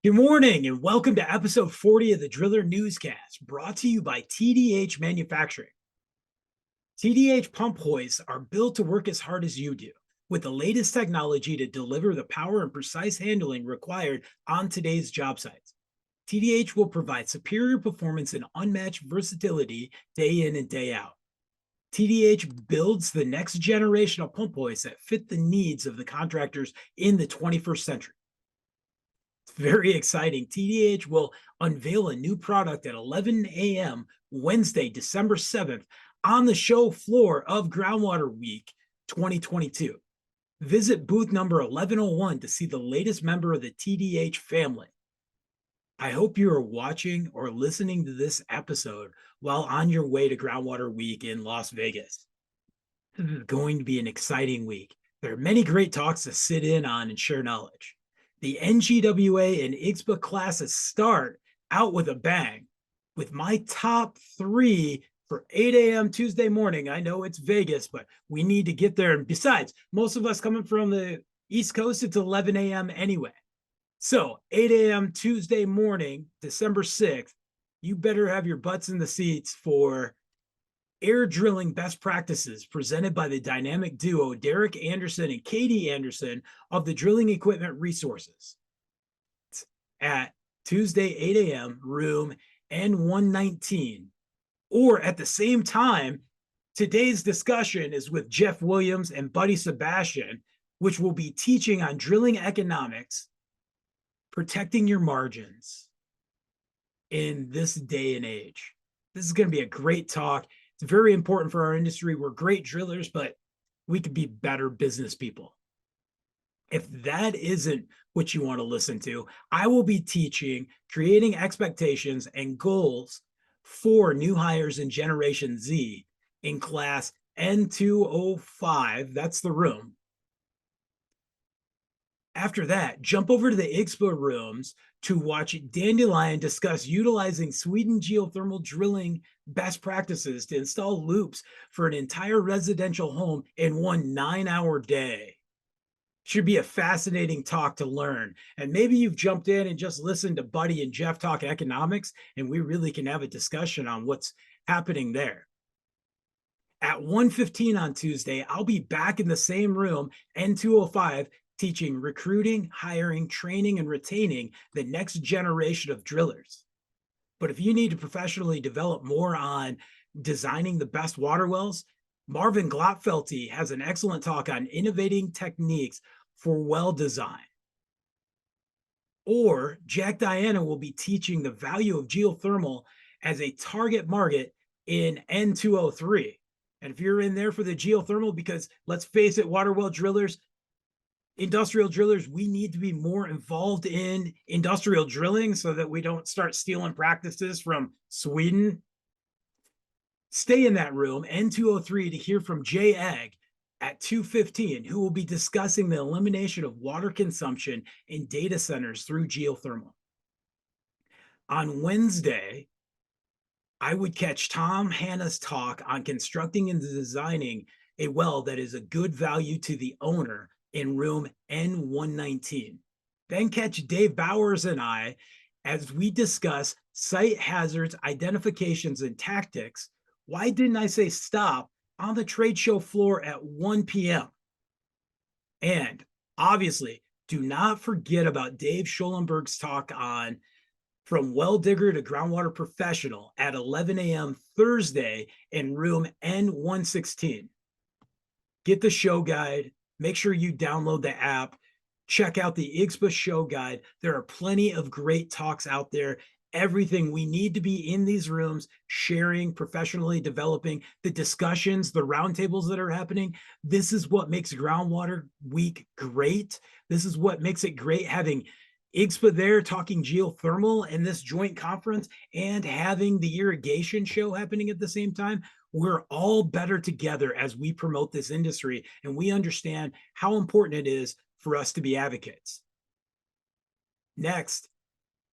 Good morning and welcome to episode 40 of the Driller Newscast, brought to you by TDH Manufacturing. TDH pump hoists are built to work as hard as you do, with the latest technology to deliver the power and precise handling required on today's job sites. TDH will provide superior performance and unmatched versatility day in and day out. TDH builds the next generation of pump hoists that fit the needs of the contractors in the 21st century. It's very exciting. TDH will unveil a new product at 11 a.m. Wednesday, December 7th, on the show floor of Groundwater Week 2022. Visit booth number 1101 to see the latest member of the TDH family. I hope you are watching or listening to this episode while on your way to Groundwater Week in Las Vegas. This is going to be an exciting week. There are many great talks to sit in on and share knowledge. The NGWA and IGSPA classes start out with a bang, with my top three for 8 a.m. Tuesday morning. I know it's Vegas, but we need to get there. And besides, most of us coming from the East Coast, it's 11 a.m. anyway. So 8 a.m. Tuesday morning, December 6th, you better have your butts in the seats for air drilling best practices presented by the dynamic duo Derek Anderson and Katie Anderson of the Drilling Equipment Resources. It's at Tuesday, 8 a.m., room N119. Or at the same time, today's discussion is with Jeff Williams and Buddy Sebastian, which will be teaching on drilling economics, protecting your margins in this day and age. This is going to be a great talk. It's very important for our industry. We're great drillers, but we could be better business people. If that isn't what you want to listen to, I will be teaching creating expectations and goals for new hires in Generation Z in class N205. That's the room. After that, jump over to the IGSPA rooms to watch Dandelion discuss utilizing Sweden geothermal drilling best practices to install loops for an entire residential home in one 9-hour day. Should be a fascinating talk to learn. And maybe you've jumped in and just listened to Buddy and Jeff talk economics, and we really can have a discussion on what's happening there. At 1:15 on Tuesday, I'll be back in the same room, N205, teaching recruiting, hiring, training, and retaining the next generation of drillers. But if you need to professionally develop more on designing the best water wells, Marvin Glotfelty has an excellent talk on innovating techniques for well design. Or Jack Diana will be teaching the value of geothermal as a target market in N203. And if you're in there for the geothermal, because let's face it, water well drillers, industrial drillers, we need to be more involved in industrial drilling so that we don't start stealing practices from Sweden. Stay in that room, N203, to hear from Jay Egg at 2:15, who will be discussing the elimination of water consumption in data centers through geothermal. On Wednesday, I would catch Tom Hanna's talk on constructing and designing a well that is a good value to the owner in room N119. Then catch Dave Bowers and I as we discuss site hazards, identifications, and tactics. Why didn't I say stop on the trade show floor at 1 p.m.? And obviously, do not forget about Dave Schollenberg's talk on From Well Digger to Groundwater Professional at 11 a.m. Thursday in room N116. Get the show guide. Make sure you download the app. Check out the IGSPA show guide. There are plenty of great talks out there. Everything we need to be in these rooms, sharing, professionally developing the discussions, the roundtables that are happening. This is what makes Groundwater Week great. This is what makes it great having IGSPA there talking geothermal in this joint conference and having the irrigation show happening at the same time. We're all better together as we promote this industry, and we understand how important it is for us to be advocates. Next,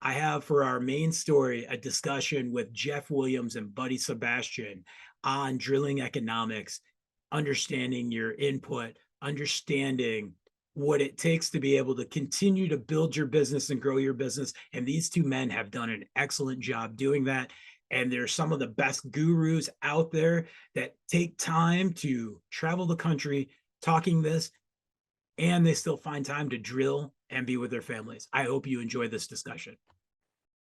I have for our main story a discussion with Jeff Williams and Buddy Sebastian on drilling economics, understanding your input, understanding what it takes to be able to continue to build your business and grow your business. And these two men have done an excellent job doing that. And they're some of the best gurus out there that take time to travel the country talking this, and they still find time to drill and be with their families. I hope you enjoy this discussion.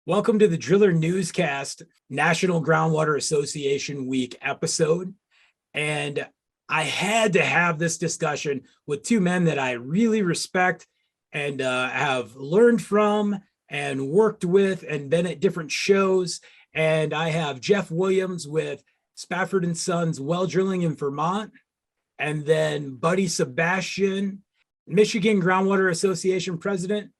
Welcome to the Driller Newscast National Groundwater Association Week episode. And I had to have this discussion with two men that I really respect and have learned from and worked with and been at different shows. And I have Jeff Williams with Spafford and Sons Well Drilling in Vermont, and then Buddy Sebastian, Michigan Groundwater Association president.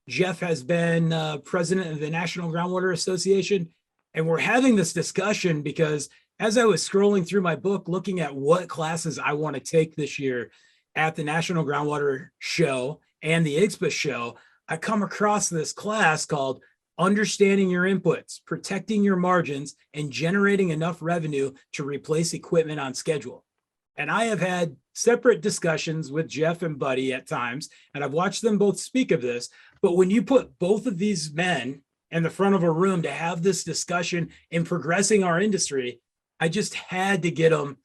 Jeff has been president of the National Groundwater Association. And we're having this discussion because as I was scrolling through my book, looking at what classes I want to take this year at the National Groundwater Show and the IGSPA show, I come across this class called Understanding Your Inputs, Protecting Your Margins, and Generating Enough Revenue to Replace Equipment on Schedule. And I have had separate discussions with Jeff and Buddy at times, and I've watched them both speak of this. But when you put both of these men in the front of a room to have this discussion in progressing our industry, I just had to get them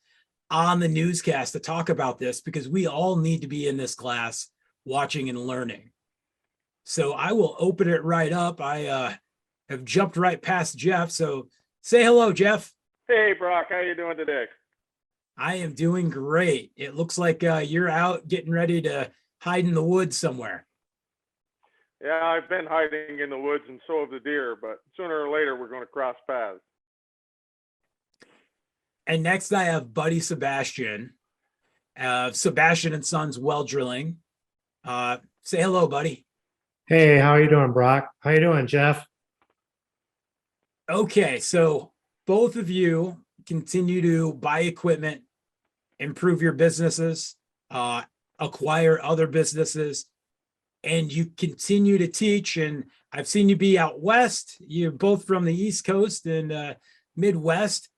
on the newscast to talk about this because we all need to be in this class watching and learning. So I will open it right up. I have jumped right past Jeff. So say hello, Jeff. Hey, Brock. How you doing today? I am doing great. It looks like you're out getting ready to hide in the woods somewhere. Yeah, I've been hiding in the woods and so have the deer, but sooner or later we're going to cross paths. And next I have Buddy Sebastian, Sebastian and Sons Well Drilling. Say hello, Buddy. Hey, how are you doing, Brock? How you doing, Jeff? Okay, so both of you continue to buy equipment, improve your businesses, acquire other businesses, and you continue to teach. And I've seen you be out west. You're both from the East Coast and Midwest.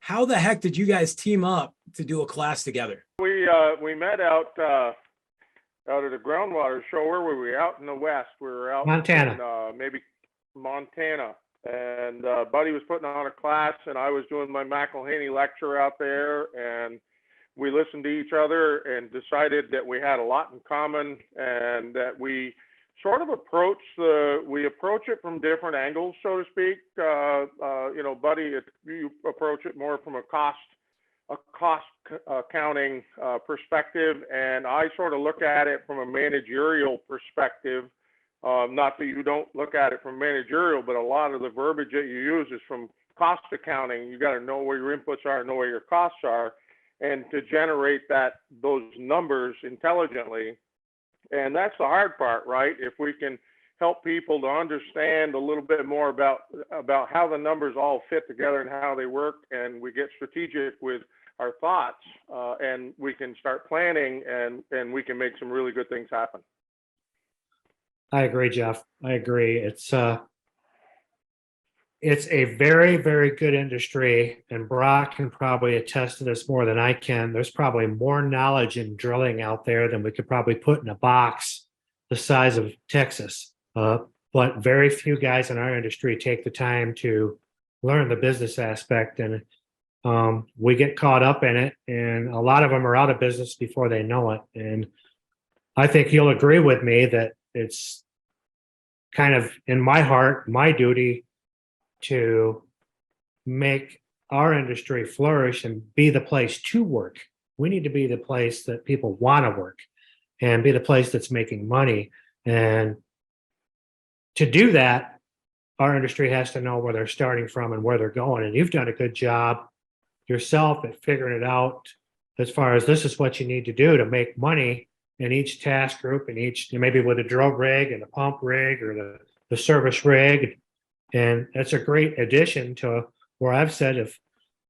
How the heck did you guys team up to do a class together? We met out at a groundwater show. Where were we? Out in the West. We were out Montana. in maybe Montana. And Buddy was putting on a class, and I was doing my McElhaney lecture out there. And we listened to each other and decided that we had a lot in common, and that we sort of approach it from different angles, so to speak. Buddy, you approach it more from a cost accounting perspective, and I sort of look at it from a managerial perspective. Not that you don't look at it from managerial, but a lot of the verbiage that you use is from cost accounting. You got to know where your inputs are, know where your costs are, and to generate those numbers intelligently. And that's the hard part, right? If we can help people to understand a little bit more about how the numbers all fit together and how they work, and we get strategic with our thoughts, and we can start planning, and we can make some really good things happen. I agree, Jeff. I agree. It's a very, very good industry, and Brock can probably attest to this more than I can. There's probably more knowledge in drilling out there than we could probably put in a box the size of Texas. But very few guys in our industry take the time to learn the business aspect, and we get caught up in it, and a lot of them are out of business before they know it. And I think you'll agree with me that it's kind of in my heart, my duty to make our industry flourish and be the place to work. We need to be the place that people want to work and be the place that's making money. And to do that, our industry has to know where they're starting from and where they're going. And you've done a good job yourself at figuring it out as far as this is what you need to do to make money in each task group, and each, maybe with a drill rig and the pump rig or the service rig. And that's a great addition to where I've said, if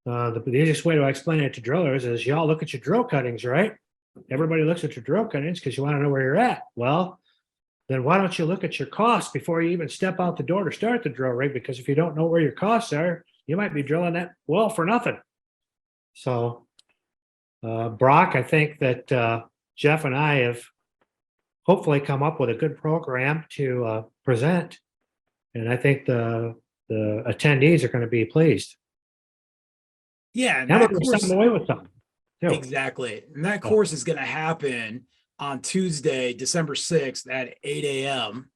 the easiest way to explain it to drillers is y'all look at your drill cuttings, right? Everybody looks at your drill cuttings because you want to know where you're at. Well, then why don't you look at your costs before you even step out the door to start the drill rig? Because if you don't know where your costs are, you might be drilling that well for nothing. So, Brock, I think that Jeff and I have hopefully come up with a good program to present. And I think the attendees are going to be pleased. Yeah, and And we're that going to send course them away with something. Too. exactly. And that So, course is going to happen on Tuesday, December 6th at 8 a.m.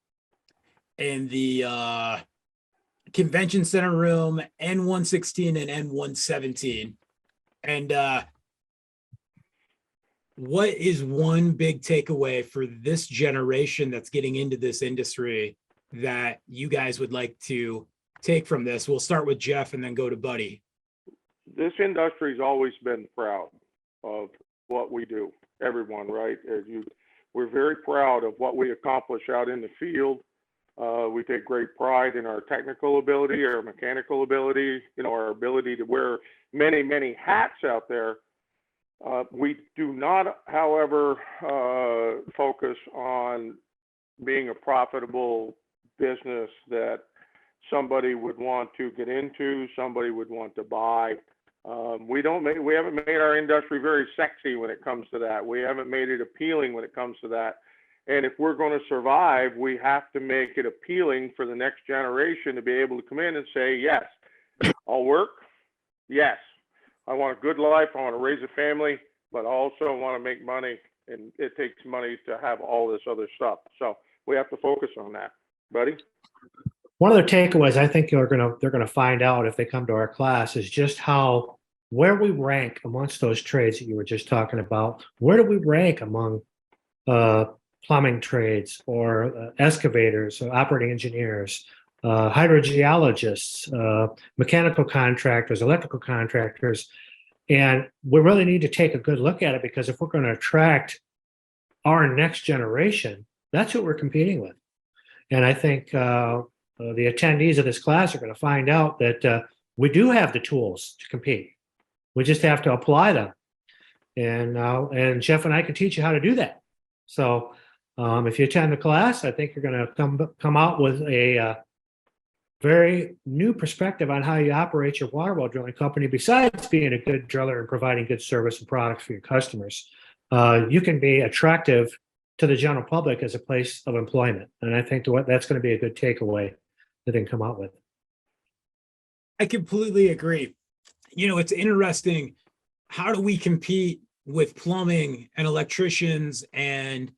in the convention center room N116 and N117. And what is one big takeaway for this generation that's getting into this industry that you guys would like to take from this? We'll start with Jeff and then go to Buddy. This industry's always been proud of what we do. Everyone, right? We're very proud of what we accomplish out in the field. We take great pride in our technical ability, our mechanical ability, our ability to wear many, many hats out there. We do not, however, focus on being a profitable business that somebody would want to get into, somebody would want to buy. We haven't made our industry very sexy when it comes to that. We haven't made it appealing when it comes to that. And if we're going to survive, we have to make it appealing for the next generation to be able to come in and say, yes, I'll work. Yes, I want a good life. I want to raise a family, but I also want to make money. And it takes money to have all this other stuff. So we have to focus on that. Buddy? one of the takeaways I think they're going to find out if they come to our class is just where we rank amongst those trades that you were just talking about. Where do we rank among plumbing trades or excavators or operating engineers, hydrogeologists, mechanical contractors, electrical contractors? And we really need to take a good look at it, because if we're going to attract our next generation, that's what we're competing with. And I think the attendees of this class are going to find out that we do have the tools to compete. We just have to apply them. And Jeff and I can teach you how to do that. So if you attend the class, I think you're going to come out with a very new perspective on how you operate your water well drilling company. Besides being a good driller and providing good service and products for your customers, you can be attractive to the general public as a place of employment. And I think that's going to be a good takeaway that they can come out with. I completely agree. It's interesting. How do we compete with plumbing and electricians and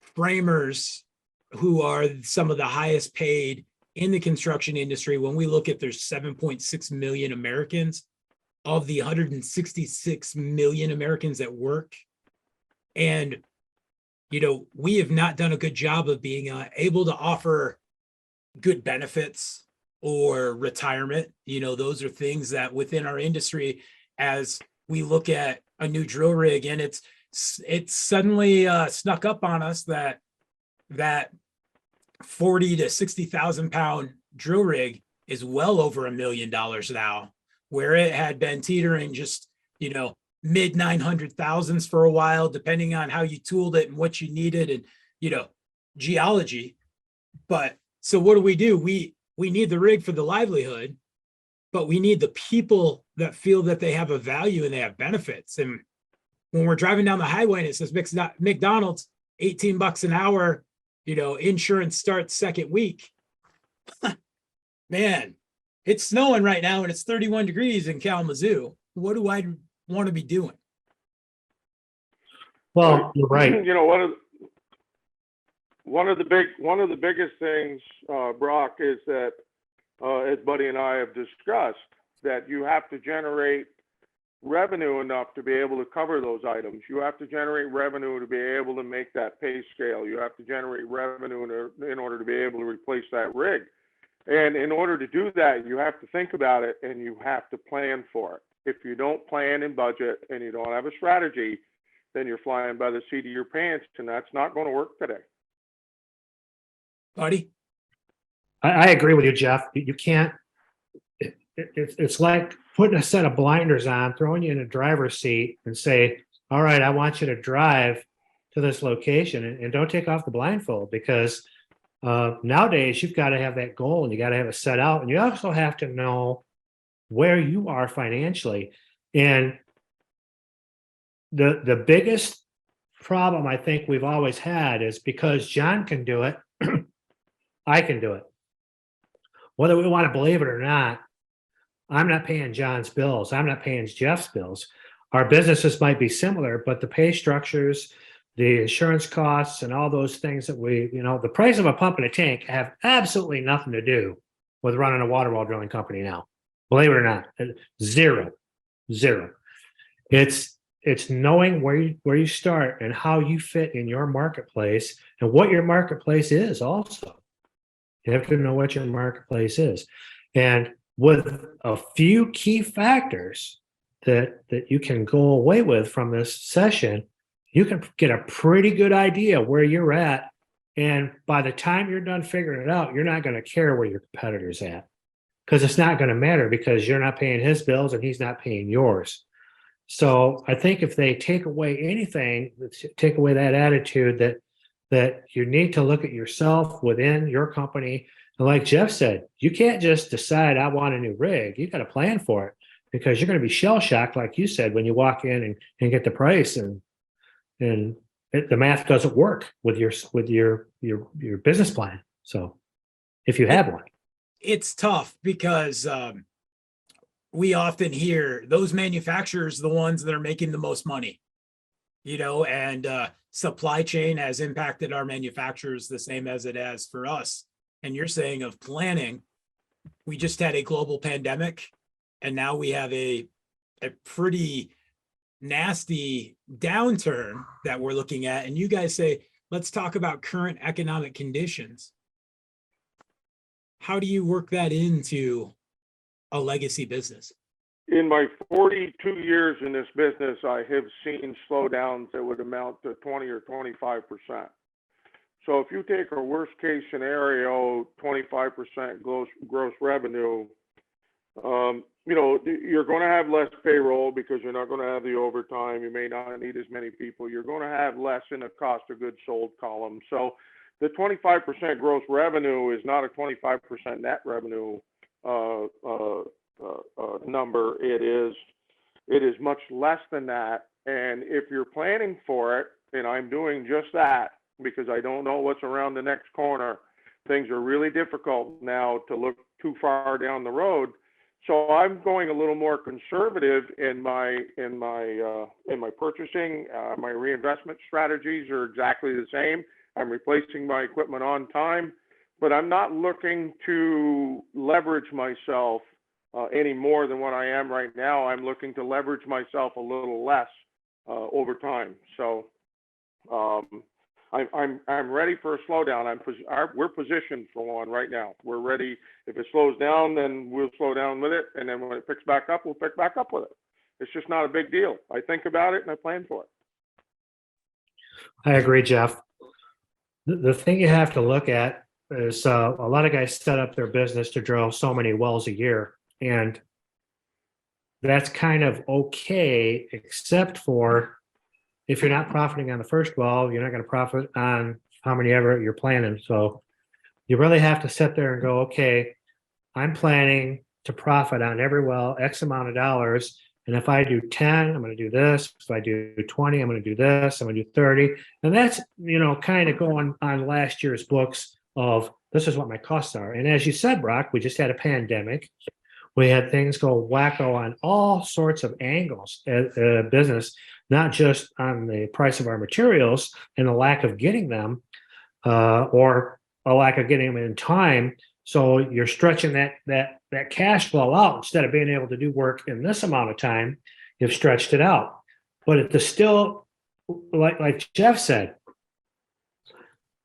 framers, who are some of the highest paid in the construction industry, when we look at there's 7.6 million Americans of the 166 million Americans that work? And we have not done a good job of being able to offer good benefits or retirement. Those are things that within our industry, as we look at a new drill rig, and it's suddenly snuck up on us that 40 to 60,000 pound drill rig is well over $1 million now, where it had been teetering just, mid 900,000s for a while, depending on how you tooled it and what you needed and, geology. But so what do? We need the rig for the livelihood, but we need the people that feel that they have a value and they have benefits. And when we're driving down the highway and it says McDonald's, $18 an hour, insurance starts second week. Man, it's snowing right now and it's 31 degrees in Kalamazoo. What do I want to be doing? Well, you're right. One of the biggest things, Brock, is that as Buddy and I have discussed, that you have to generate revenue enough to be able to cover those items. You have to generate revenue to be able to make that pay scale. You have to generate revenue in order to be able to replace that rig. And in order to do that, you have to think about it and you have to plan for it. If you don't plan and budget and you don't have a strategy, then you're flying by the seat of your pants, and that's not going to work today. Buddy? I agree with you, Jeff. You can't. It's like putting a set of blinders on, throwing you in a driver's seat, and say, "All right, I want you to drive to this location," and don't take off the blindfold, because nowadays you've got to have that goal and you got to have it set out, and you also have to know where you are financially. And the biggest problem I think we've always had is because John can do it, I can do it. Whether we want to believe it or not, I'm not paying John's bills. I'm not paying Jeff's bills. Our businesses might be similar, but the pay structures, the insurance costs, and all those things that the price of a pump and a tank have absolutely nothing to do with running a water well drilling company now. Believe it or not, zero. It's knowing where you start and how you fit in your marketplace and what your marketplace is also. You have to know what your marketplace is. And with a few key factors that you can go away with from this session, you can get a pretty good idea where you're at. And by the time you're done figuring it out, you're not going to care where your competitor's at, because it's not going to matter, because you're not paying his bills and he's not paying yours. So I think if they take away anything, take away that attitude that you need to look at yourself within your company. And like Jeff said, you can't just decide I want a new rig. You got to plan for it, because you're going to be shell shocked, like you said, when you walk in and get the price and the math doesn't work with your business plan. So if you have one, it's tough because we often hear those manufacturers, the ones that are making the most money, and supply chain has impacted our manufacturers the same as it has for us. And you're saying of planning, we just had a global pandemic, and now we have a pretty nasty downturn that we're looking at. And you guys say, let's talk about current economic conditions. How do you work that into a legacy business? In my 42 years in this business, I have seen slowdowns that would amount to 20 or 25%. So if you take a worst case scenario, 25% gross revenue, you're going to have less payroll because you're not going to have the overtime. You may not need as many people. You're going to have less in the cost of goods sold column. So the 25% gross revenue is not a 25% net revenue number. It is much less than that. And if you're planning for it, and I'm doing just that because I don't know what's around the next corner, things are really difficult now to look too far down the road. So I'm going a little more conservative in my purchasing. My reinvestment strategies are exactly the same. I'm replacing my equipment on time, but I'm not looking to leverage myself any more than what I am right now. I'm looking to leverage myself a little less over time. So I'm ready for a slowdown. We're positioned for one right now. We're ready. If it slows down, then we'll slow down with it, and then when it picks back up, we'll pick back up with it. It's just not a big deal. I think about it and I plan for it. I agree, Jeff. The thing you have to look at is a lot of guys set up their business to drill so many wells a year, and that's kind of okay, except for if you're not profiting on the first well, you're not going to profit on how many ever you're planning. So you really have to sit there and go, okay, I'm planning to profit on every well X amount of dollars. And if I do 10, I'm going to do this. If I do 20, I'm going to do this. I'm going to do 30. And that's, kind of going on last year's books of this is what my costs are. And as you said, Brock, we just had a pandemic. We had things go wacko on all sorts of angles at business, not just on the price of our materials and the lack of getting them or a lack of getting them in time. So you're stretching that cash flow out. Instead of being able to do work in this amount of time, you've stretched it out. But it's still, like Jeff said,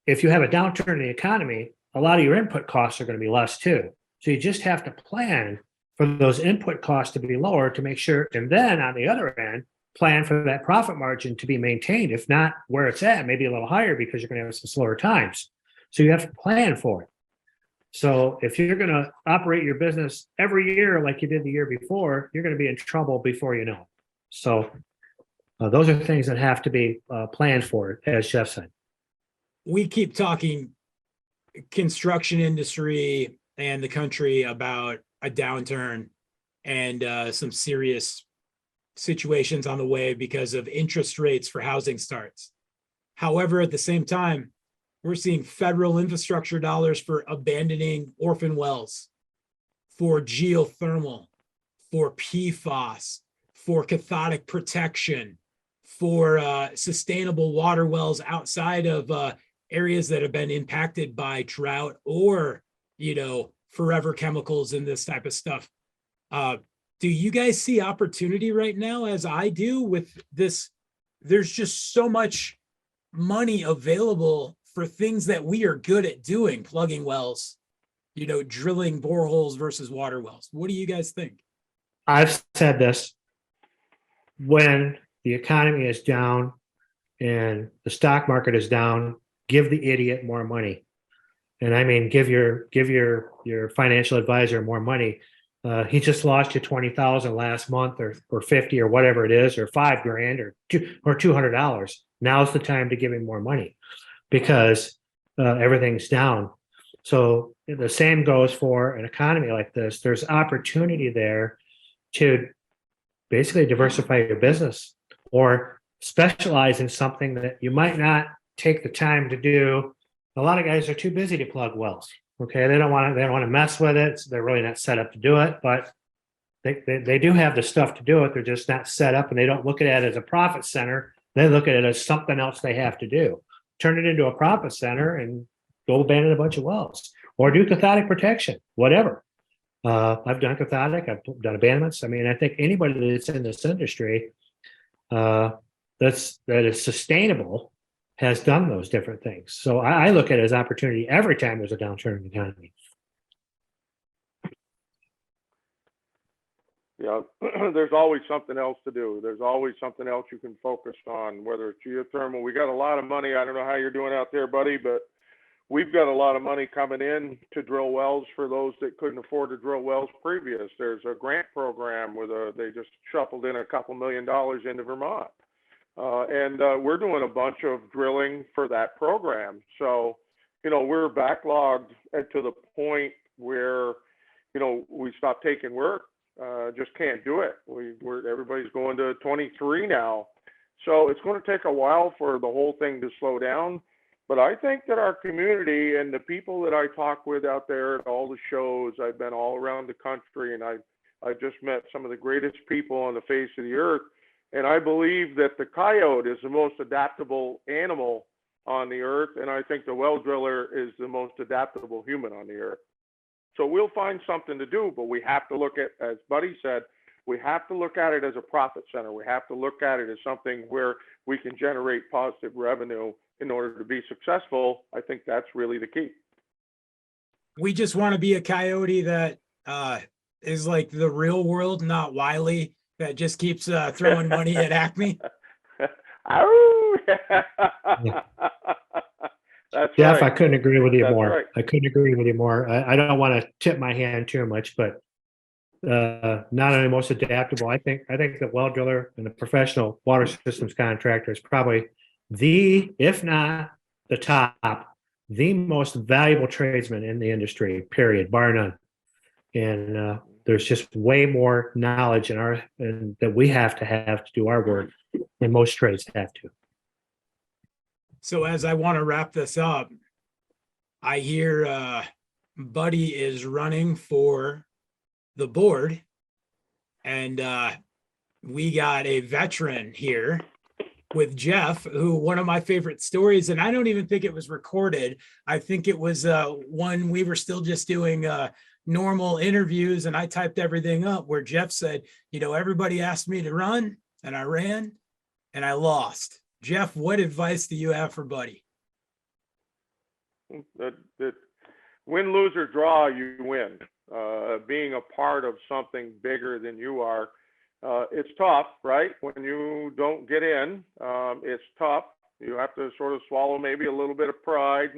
if you have a downturn in the economy, a lot of your input costs are going to be less too. So you just have to plan for those input costs to be lower to make sure. And then on the other end, plan for that profit margin to be maintained. If not where it's at, maybe a little higher because you're going to have some slower times. So you have to plan for it. So if you're going to operate your business every year like you did the year before, you're going to be in trouble before you know it. So those are things that have to be planned for, as Jeff said. We keep talking construction industry and the country about a downturn and some serious situations on the way because of interest rates for housing starts. However, at the same time, we're seeing federal infrastructure dollars for abandoning orphan wells, for geothermal, for PFAS, for cathodic protection, for sustainable water wells outside of areas that have been impacted by drought or, forever chemicals and this type of stuff. Do you guys see opportunity right now, as I do, with this? There's just so much money available for things that we are good at doing, plugging wells, drilling boreholes versus water wells. What do you guys think? I've said this: when the economy is down and the stock market is down, give the idiot more money. And I mean, give your financial advisor more money. He just lost you 20,000 last month, or 50, or whatever it is, or $5,000 or $200. Now's the time to give him more money, because everything's down. So the same goes for an economy like this. There's opportunity there to basically diversify your business, or specialize in something that you might not take the time to do. A lot of guys are too busy to plug wells. Okay, they don't want to mess with it. So they're really not set up to do it, but they do have the stuff to do it. They're just not set up, and they don't look at it as a profit center. They look at it as something else they have to do. Turn it into a profit center and go abandon a bunch of wells, or do cathodic protection, whatever. I've done cathodic, I've done abandonments. I mean, I think anybody that's in this industry that is sustainable has done those different things. So I look at it as opportunity every time there's a downturn in the economy. Yeah, there's always something else to do. There's always something else you can focus on, whether it's geothermal. We got a lot of money. I don't know how you're doing out there, buddy, but we've got a lot of money coming in to drill wells for those that couldn't afford to drill wells previous. There's a grant program where they just shuffled in a couple $1 million into Vermont. And we're doing a bunch of drilling for that program. So, we're backlogged to the point where, we stopped taking work, just can't do it. Everybody's going to 23 now. So it's going to take a while for the whole thing to slow down. But I think that our community and the people that I talk with out there at all the shows, I've been all around the country, and I just met some of the greatest people on the face of the earth. And I believe that the coyote is the most adaptable animal on the earth. And I think the well driller is the most adaptable human on the earth. So we'll find something to do, but we have to look at, as Buddy said, we have to look at it as a profit center. We have to look at it as something where we can generate positive revenue in order to be successful. I think that's really the key. We just want to be a coyote that is like the real world, not Wiley, that just keeps throwing money at Acme. That's Jeff, right. I couldn't agree with you That's more. right. I couldn't agree with you more. I don't want to tip my hand too much, but not only most adaptable, I think the well driller and the professional water systems contractor is probably if not the top, the most valuable tradesman in the industry, period, bar none. And there's just way more knowledge that we have to do our work than most trades have to. So as I want to wrap this up, I hear Buddy is running for the board, and we got a veteran here with Jeff, who one of my favorite stories, and I don't even think it was recorded. I think it was one we were still just doing normal interviews, and I typed everything up, where Jeff said, everybody asked me to run, and I ran, and I lost. Jeff, what advice do you have for Buddy? That win, lose, or draw, you win. Being a part of something bigger than you are, it's tough, right? When you don't get in, it's tough. You have to sort of swallow maybe a little bit of pride,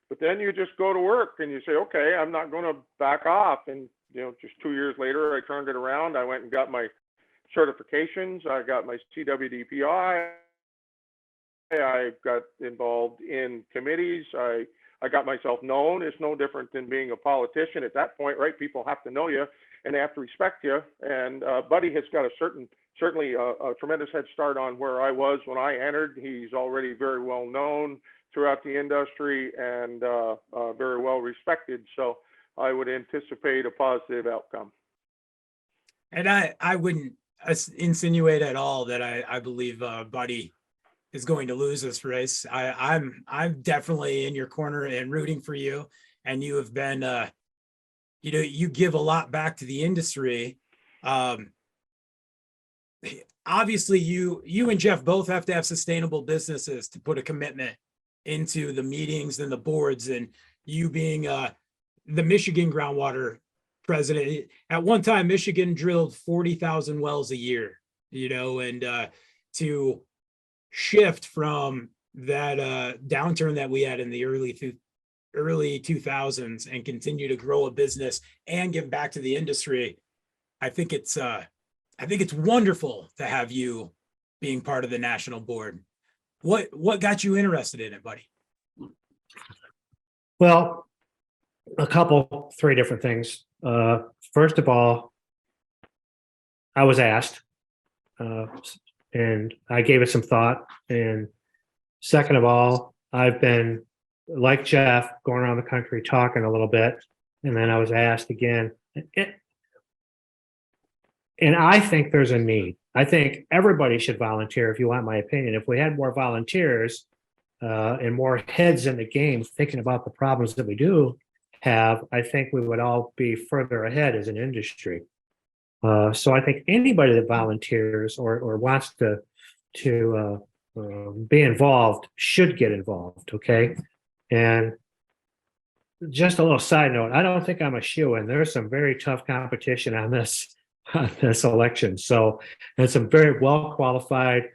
but then you just go to work and you say, okay, I'm not going to back off. And just 2 years later, I turned it around. I went and got my certifications. I got my CWDPI. I got involved in committees. I got myself known. It's no different than being a politician at that point, right? People have to know you and they have to respect you. And Buddy has got a certain certainly a tremendous head start on where I was when I entered. He's already very well known throughout the industry and very well respected. So I would anticipate a positive outcome. And I wouldn't insinuate at all that I believe Buddy is going to lose this race. I'm definitely in your corner and rooting for you. And you have been, you give a lot back to the industry. Obviously, you and Jeff both have to have sustainable businesses to put a commitment into the meetings and the boards. And you being the Michigan groundwater president, at one time Michigan drilled 40,000 wells a year, and to shift from that downturn that we had in the early 2000s and continue to grow a business and give back to the industry. I think it's wonderful to have you being part of the national board. What got you interested in it, buddy? Well, three different things. First of all, I was asked, and I gave it some thought. And second of all, I've been, like Jeff, going around the country talking a little bit. And then I was asked again. And I think there's a need. I think everybody should volunteer, if you want my opinion. If we had more volunteers and more heads in the game thinking about the problems that we do have, I think we would all be further ahead as an industry. So I think anybody that volunteers or wants to be involved should get involved. Okay. And just a little side note, I don't think I'm a shoo-in. There's some very tough competition on this election. So, and some very well qualified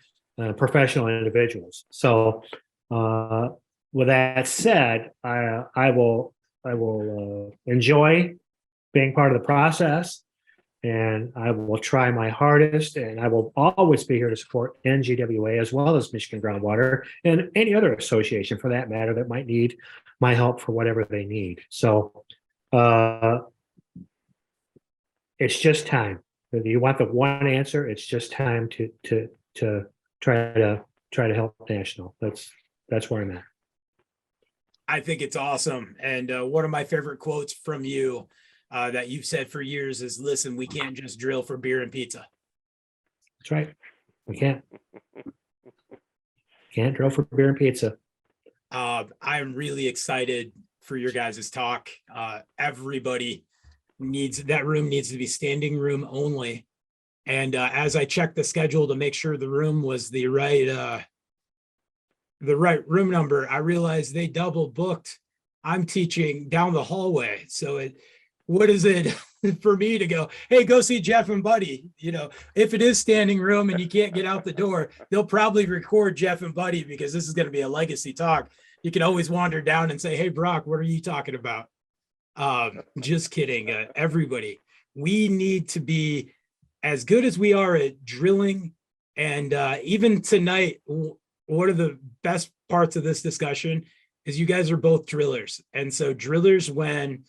professional individuals. So with that said, I will enjoy being part of the process. And I will try my hardest, and I will always be here to support NGWA as well as Michigan Groundwater and any other association for that matter that might need my help for whatever they need. So it's just time. If you want the one answer, it's just time to try to help national. That's where I'm at. I think it's awesome. And one of my favorite quotes from you that you've said for years is, listen, we can't just drill for beer and pizza. That's right. We can't. Can't drill for beer and pizza. I'm really excited for your guys' talk. Everybody that room needs to be standing room only. And as I checked the schedule to make sure the room was the right room number, I realized they double booked. I'm teaching down the hallway. So what is it for me to go, hey, go see Jeff and Buddy? If it is standing room and you can't get out the door, they'll probably record Jeff and Buddy because this is going to be a legacy talk. You can always wander down and say, hey, Brock, what are you talking about? Just kidding. Everybody, we need to be as good as we are at drilling. And even tonight, one of the best parts of this discussion is you guys are both drillers. And so drillers, when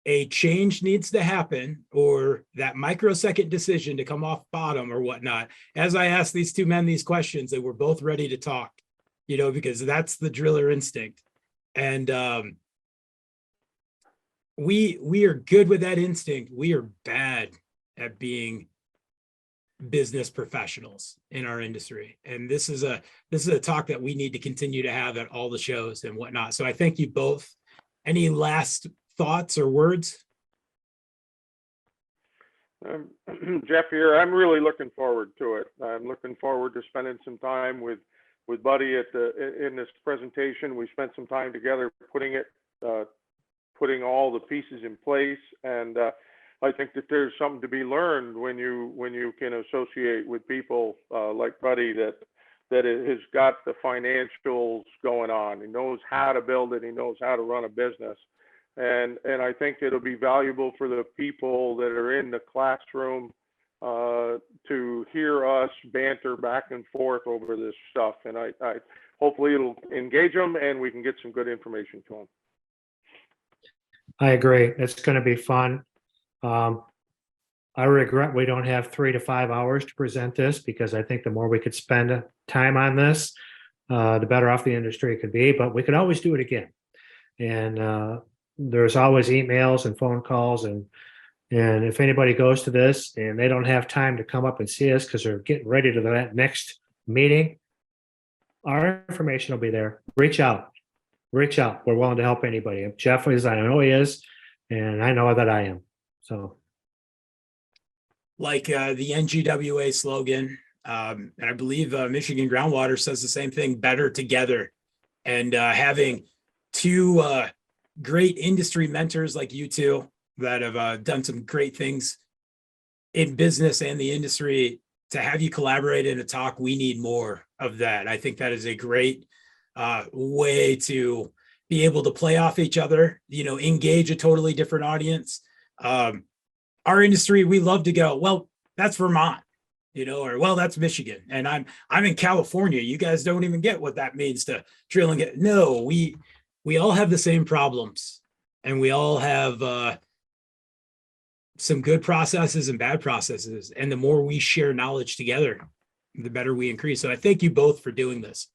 a change needs to happen or that microsecond decision to come off bottom or whatnot, as I asked these two men these questions, they were both ready to talk, because that's the driller instinct. And we are good with that instinct. We are bad at being business professionals in our industry. And this is a talk that we need to continue to have at all the shows and whatnot. So I thank you both. Any last thoughts or words? Jeff here. I'm really looking forward to it. I'm looking forward to spending some time with Buddy in this presentation. We spent some time together putting all the pieces in place, and I think that there's something to be learned when you can associate with people like Buddy that has got the financials going on. He knows how to build it. He knows how to run a business. And I think it'll be valuable for the people that are in the classroom to hear us banter back and forth over this stuff. And I hopefully it'll engage them and we can get some good information to them. I agree. It's going to be fun. I regret we don't have 3 to 5 hours to present this, because I think the more we could spend time on this, the better off the industry could be, but we could always do it again. And there's always emails and phone calls, and if anybody goes to this and they don't have time to come up and see us because they're getting ready to that next meeting, our information will be there. Reach out. We're willing to help anybody. If Jeff is, I know he is, and I know that I am. So Like the NGWA slogan, and I believe Michigan Groundwater says the same thing, better together. And having two great industry mentors like you two that have done some great things in business and the industry, to have you collaborate in a talk, we need more of that. I think that is a great way to be able to play off each other, engage a totally different audience. Our industry, we love to go, well, that's Vermont, or well, that's Michigan, and I'm in California. You guys don't even get what that means to drill and get. No, we all have the same problems, and we all have some good processes and bad processes. And the more we share knowledge together, the better we increase. So I thank you both for doing this.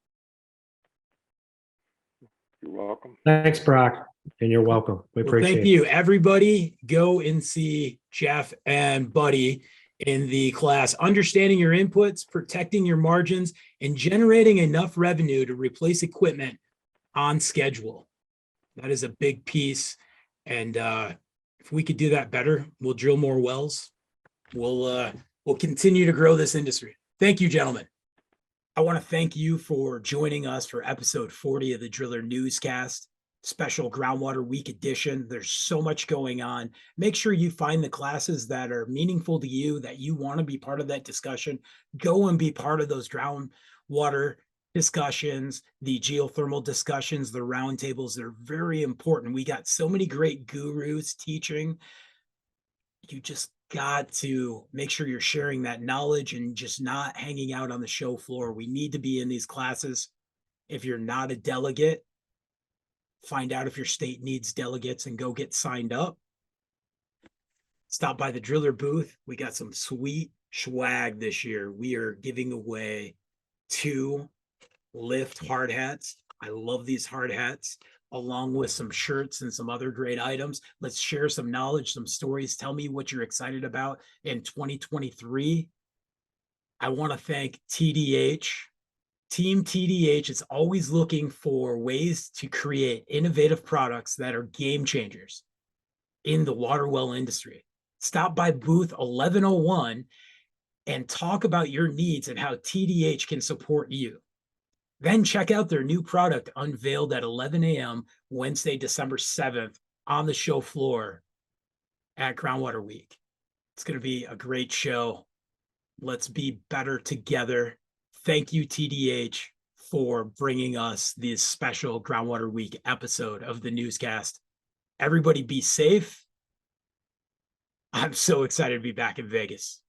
You're welcome. thanks, Brock, and you're welcome. We appreciate Thank you. Everybody go and see Jeff and Buddy in the class, Understanding Your Inputs, Protecting Your Margins, and Generating Enough Revenue to Replace Equipment on Schedule. That is a big piece. And if we could do that better, we'll drill more wells. We'll continue to grow this industry. Thank you, gentlemen. I want to thank you for joining us for episode 40 of the Driller Newscast, special Groundwater Week edition. There's so much going on. Make sure you find the classes that are meaningful to you, that you want to be part of that discussion. Go and be part of those groundwater discussions, the geothermal discussions, the roundtables. They're very important. We got so many great gurus teaching. You just got to make sure you're sharing that knowledge and just not hanging out on the show floor. We need to be in these classes. If you're not a delegate, find out if your state needs delegates and go get signed up. Stop by the Driller booth. We got some sweet swag this year. We are giving away 2 lift hard hats. I love these hard hats, along with some shirts and some other great items. Let's share some knowledge, some stories. Tell me what you're excited about in 2023. I want to thank TDH. Team TDH is always looking for ways to create innovative products that are game changers in the water well industry. Stop by booth 1101 and talk about your needs and how TDH can support you. Then check out their new product unveiled at 11 a.m. Wednesday, December 7th on the show floor at Groundwater Week. It's going to be a great show. Let's be better together. Thank you, TDH, for bringing us this special Groundwater Week episode of the newscast. Everybody be safe. I'm so excited to be back in Vegas.